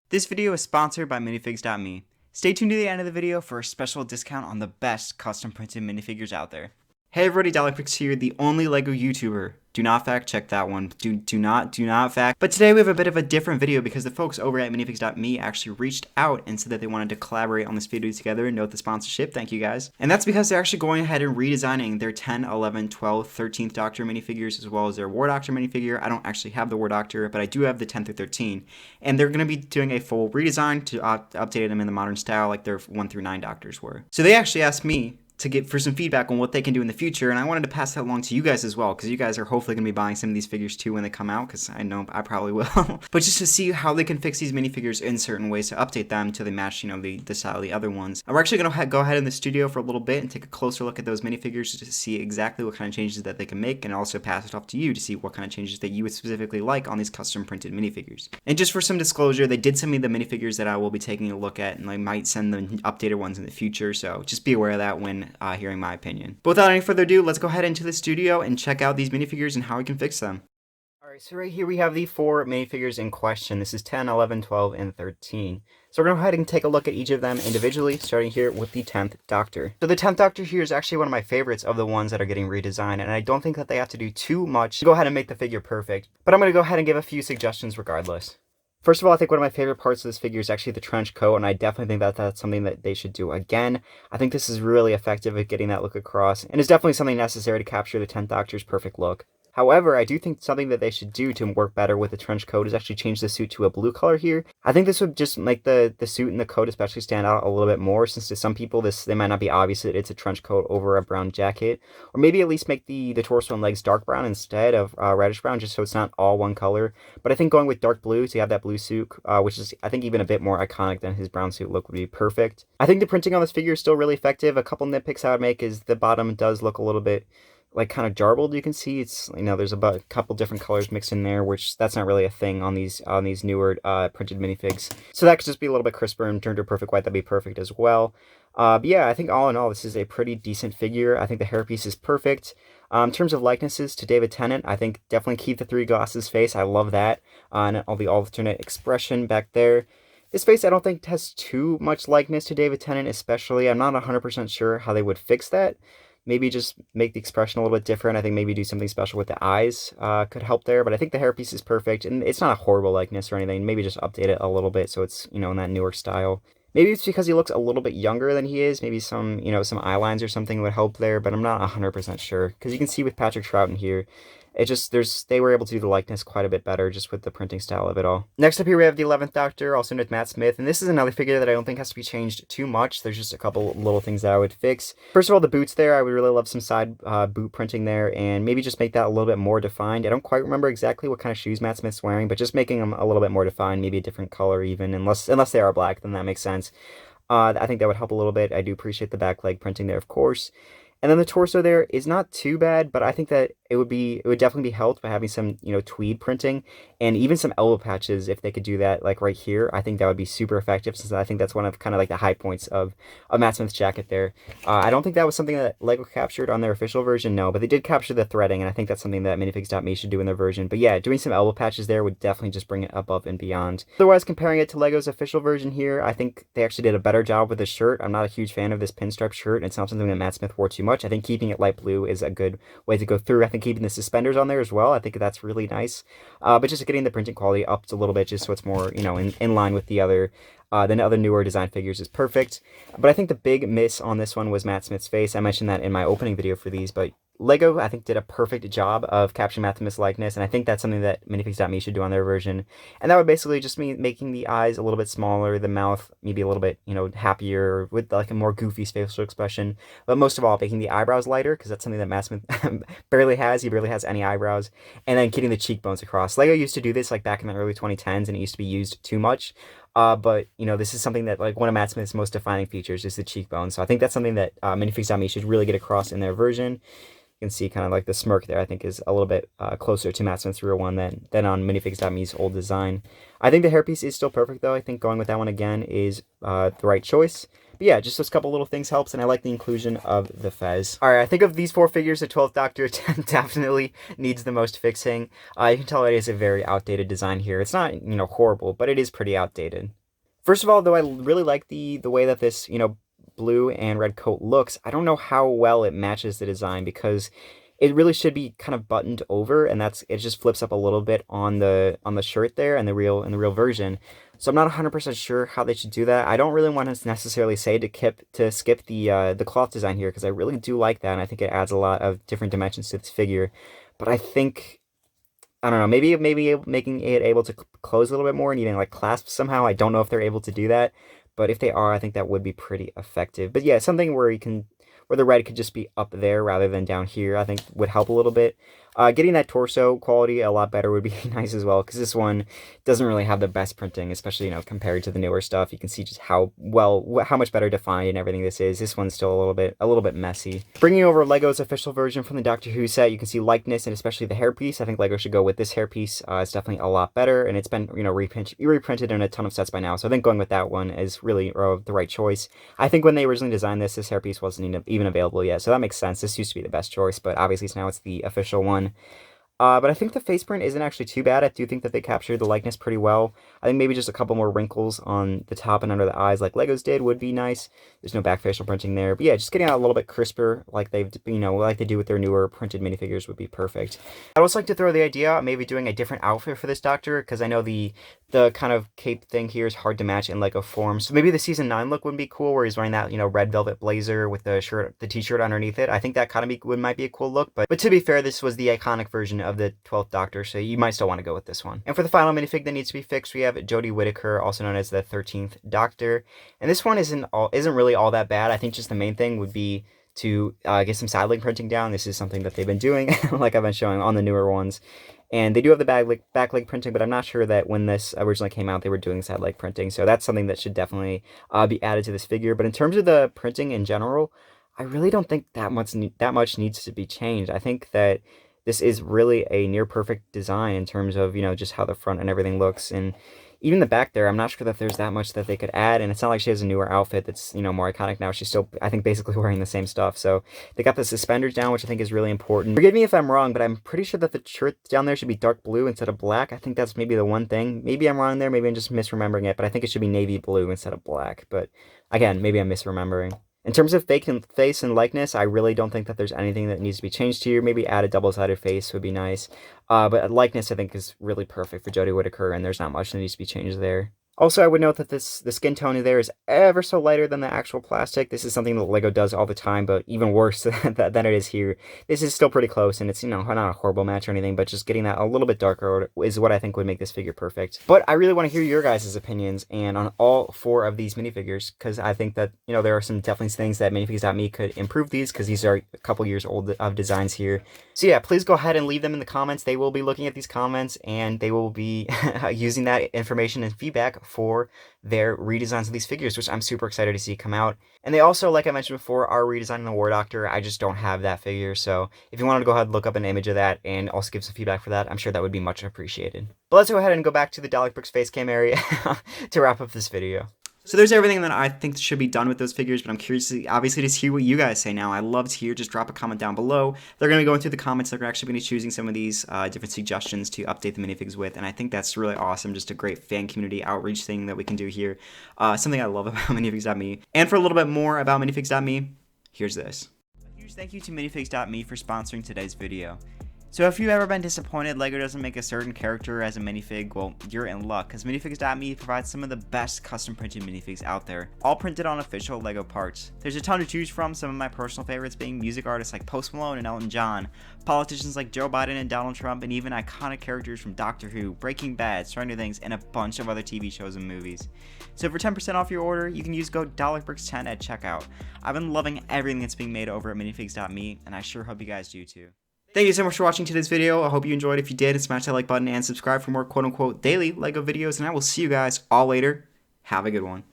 This video is sponsored by minifigs.me. Stay tuned to the end of the video for a special discount on the best custom printed minifigures out there. Hey everybody, Dollarpix here, the only LEGO YouTuber. Do not fact check that one. Do not fact. But today we have a bit of a different video because the folks over at minifigs.me actually reached out and said that they wanted to collaborate on this video together and note the sponsorship. Thank you guys. And that's because they're actually going ahead and redesigning their 10, 11, 12, 13th Doctor minifigures as well as their War Doctor minifigure. I don't actually have the War Doctor, but I do have the 10 through 13. And they're going to be doing a full redesign to update them in the modern style like their 1 through 9 Doctors were. So they actually asked me to get for some feedback on what they can do in the future, and I wanted to pass that along to you guys as well, because you guys are hopefully going to be buying some of these figures too when they come out, because I know I probably will. But just to see how they can fix these minifigures in certain ways to update them to they match, the style of the other ones. And we're actually going to go ahead in the studio for a little bit and take a closer look at those minifigures to see exactly what kind of changes that they can make, and also pass it off to you to see what kind of changes that you would specifically like on these custom printed minifigures. And just for some disclosure, they did send me the minifigures that I will be taking a look at, and I might send them updated ones in the future, so just be aware of that when hearing my opinion. But without any further ado, let's go ahead into the studio and check out these minifigures and how we can fix them. Alright, so right here we have the 4 minifigures in question. This is 10, 11, 12, and 13. So we're going to go ahead and take a look at each of them individually, starting here with the 10th Doctor. So the 10th Doctor here is actually one of my favorites of the ones that are getting redesigned, and I don't think that they have to do too much to go ahead and make the figure perfect. But I'm going to go ahead and give a few suggestions regardless. First of all, I think one of my favorite parts of this figure is actually the trench coat, and I definitely think that that's something that they should do again. I think this is really effective at getting that look across, and is definitely something necessary to capture the 10th Doctor's perfect look. However, I do think something that they should do to work better with the trench coat is actually change the suit to a blue color here. I think this would just make the suit and the coat especially stand out a little bit more, since to some people they might not be obvious that it's a trench coat over a brown jacket. Or maybe at least make the torso and legs dark brown instead of reddish brown, just so it's not all one color. But I think going with dark blue, so you have that blue suit, which is I think even a bit more iconic than his brown suit look, would be perfect. I think the printing on this figure is still really effective. A couple nitpicks I would make is the bottom does look a little bit like kind of jarbled. You can see it's, there's about a couple different colors mixed in there, which that's not really a thing on these newer printed minifigs. So that could just be a little bit crisper and turned to a perfect white. That'd be perfect as well. But yeah, I think all in all, this is a pretty decent figure. I think the hairpiece is perfect. In terms of likenesses to David Tennant, I think definitely keep the 3 glasses face. I love that. And all the alternate expression back there. This face I don't think has too much likeness to David Tennant, especially. I'm not 100% sure how they would fix that. Maybe just make the expression a little bit different. I think maybe do something special with the eyes could help there. But I think the hairpiece is perfect. And it's not a horrible likeness or anything. Maybe just update it a little bit so it's, in that newer style. Maybe it's because he looks a little bit younger than he is. Maybe some, some eye lines or something would help there. But I'm not 100% sure. Because you can see with Patrick Troughton here, it just, they were able to do the likeness quite a bit better just with the printing style of it all. Next up here we have the 11th Doctor, also known as Matt Smith, and this is another figure that I don't think has to be changed too much. There's just a couple little things that I would fix. First of all, the boots there, I would really love some side boot printing there, and maybe just make that a little bit more defined. I don't quite remember exactly what kind of shoes Matt Smith's wearing, but just making them a little bit more defined, maybe a different color even, unless they are black, then that makes sense. I think that would help a little bit. I do appreciate the back leg printing there, of course. And then the torso there is not too bad, but I think that it would definitely be helped by having some, tweed printing and even some elbow patches if they could do that, like right here. I think that would be super effective, since I think that's one of kind of like the high points of Matt Smith's jacket there. I don't think that was something that LEGO captured on their official version, no, but they did capture the threading, and I think that's something that minifigs.me should do in their version. But yeah, doing some elbow patches there would definitely just bring it above and beyond. Otherwise, comparing it to LEGO's official version here, I think they actually did a better job with the shirt. I'm not a huge fan of this pinstripe shirt. It's not something that Matt Smith wore too much. I think keeping it light blue is a good way to go through. I think keeping the suspenders on there as well, I think that's really nice. But just getting the printing quality up a little bit, just so it's more, in line with the other newer design figures is perfect. But I think the big miss on this one was Matt Smith's face. I mentioned that in my opening video for these, but LEGO, I think, did a perfect job of capturing Matt Smith's likeness, and I think that's something that minifigs.me should do on their version. And that would basically just mean making the eyes a little bit smaller, the mouth maybe a little bit, happier, with like a more goofy facial expression. But most of all, making the eyebrows lighter, because that's something that Matt Smith barely has. He barely has any eyebrows. And then getting the cheekbones across. LEGO used to do this like back in the early 2010s, and it used to be used too much. But, this is something that, like, one of Matt Smith's most defining features is the cheekbone. So I think that's something that minifigs.me should really get across in their version. You can see kind of like the smirk there, I think, is a little bit closer to Matt Smith's real one than on minifigs.me's old design. I think the hairpiece is still perfect, though. I think going with that one again is the right choice. But yeah, just those couple little things helps, and I like the inclusion of the fez. Alright, I think of these 4 figures, the 12th Doctor definitely needs the most fixing. You can tell it is a very outdated design here. It's not, horrible, but it is pretty outdated. First of all, though, I really like the way that this, blue and red coat looks. I don't know how well it matches the design because it really should be kind of buttoned over, and it just flips up a little bit on the shirt there in the real version. So I'm not 100% sure how they should do that. I don't really want to necessarily say to skip the cloth design here because I really do like that, and I think it adds a lot of different dimensions to this figure. But I think, I don't know, maybe making it able to close a little bit more and even like clasp somehow. I don't know if they're able to do that, but if they are, I think that would be pretty effective. But yeah, something where the red could just be up there rather than down here, I think would help a little bit. Getting that torso quality a lot better would be nice as well, because this one doesn't really have the best printing, especially, compared to the newer stuff. You can see just how much better defined and everything this is. This one's still a little bit messy. Bringing over LEGO's official version from the Doctor Who set, you can see likeness and especially the hairpiece. I think LEGO should go with this hairpiece. It's definitely a lot better, and it's been, reprinted in a ton of sets by now, so I think going with that one is really the right choice. I think when they originally designed this hairpiece wasn't even available yet, so that makes sense. This used to be the best choice, but obviously now it's the official one. But I think the face print isn't actually too bad. I do think that they captured the likeness pretty well. I think maybe just a couple more wrinkles on the top and under the eyes like LEGO's did would be nice. There's no back facial printing there. But yeah, just getting out a little bit crisper like like they do with their newer printed minifigures would be perfect. I'd also like to throw the idea of maybe doing a different outfit for this Doctor, because I know the kind of cape thing here is hard to match in LEGO form. So maybe the season 9 look would be cool, where he's wearing that, red velvet blazer with the t-shirt underneath it. I think that kind of might be a cool look. But to be fair, this was the iconic version of the 12th Doctor, so you might still want to go with this one. And for the final minifig that needs to be fixed, we have Jodie Whittaker, also known as the 13th Doctor. And this one isn't really all that bad. I think just the main thing would be to get some side leg printing down. This is something that they've been doing, like I've been showing on the newer ones. And they do have the back leg printing, but I'm not sure that when this originally came out, they were doing side leg printing. So that's something that should definitely be added to this figure. But in terms of the printing in general, I really don't think that much needs to be changed. I think that this is really a near perfect design in terms of, just how the front and everything looks. And even the back there, I'm not sure that there's that much that they could add. And it's not like she has a newer outfit that's, more iconic now. She's still, I think, basically wearing the same stuff. So they got the suspenders down, which I think is really important. Forgive me if I'm wrong, but I'm pretty sure that the shirt down there should be dark blue instead of black. I think that's maybe the one thing. Maybe I'm wrong there. Maybe I'm just misremembering it. But I think it should be navy blue instead of black. But again, maybe I'm misremembering. In terms of face and likeness, I really don't think that there's anything that needs to be changed here. Maybe add a double-sided face would be nice. But likeness, I think, is really perfect for Jodie Whittaker, and there's not much that needs to be changed there. Also, I would note that the skin tone there is ever so lighter than the actual plastic. This is something that LEGO does all the time, but even worse than it is here. This is still pretty close, and it's, not a horrible match or anything, but just getting that a little bit darker is what I think would make this figure perfect. But I really want to hear your guys' opinions and on all 4 of these minifigures, because I think that, there are some definitely things that minifigs.me could improve these, because these are a couple years old of designs here. So yeah, please go ahead and leave them in the comments. They will be looking at these comments, and they will be using that information and feedback for their redesigns of these figures, which I'm super excited to see come out. And they also, like I mentioned before, are redesigning the War Doctor. I just don't have that figure, so if you wanted to go ahead and look up an image of that and also give some feedback for that, I'm sure that would be much appreciated. But let's go ahead and go back to the Dalek Bricks face cam area to wrap up this video. So there's everything that I think should be done with those figures, but I'm curious to obviously just hear what you guys say now. I love to hear. Just drop a comment down below. They're going to be going through the comments. They're actually going to be choosing some of these different suggestions to update the minifigs with, and I think that's really awesome. Just a great fan community outreach thing that we can do here. Something I love about minifigs.me. And for a little bit more about minifigs.me, here's this. A huge thank you to minifigs.me for sponsoring today's video. So if you've ever been disappointed LEGO doesn't make a certain character as a minifig, well, you're in luck, because minifigs.me provides some of the best custom printed minifigs out there, all printed on official LEGO parts. There's a ton to choose from, some of my personal favorites being music artists like Post Malone and Elton John, politicians like Joe Biden and Donald Trump, and even iconic characters from Doctor Who, Breaking Bad, Stranger Things, and a bunch of other TV shows and movies. So for 10% off your order, you can use code DollarBricks10 at checkout. I've been loving everything that's being made over at minifigs.me, and I sure hope you guys do too. Thank you so much for watching today's video. I hope you enjoyed. If you did, smash that like button and subscribe for more quote-unquote daily LEGO videos, and I will see you guys all later. Have a good one.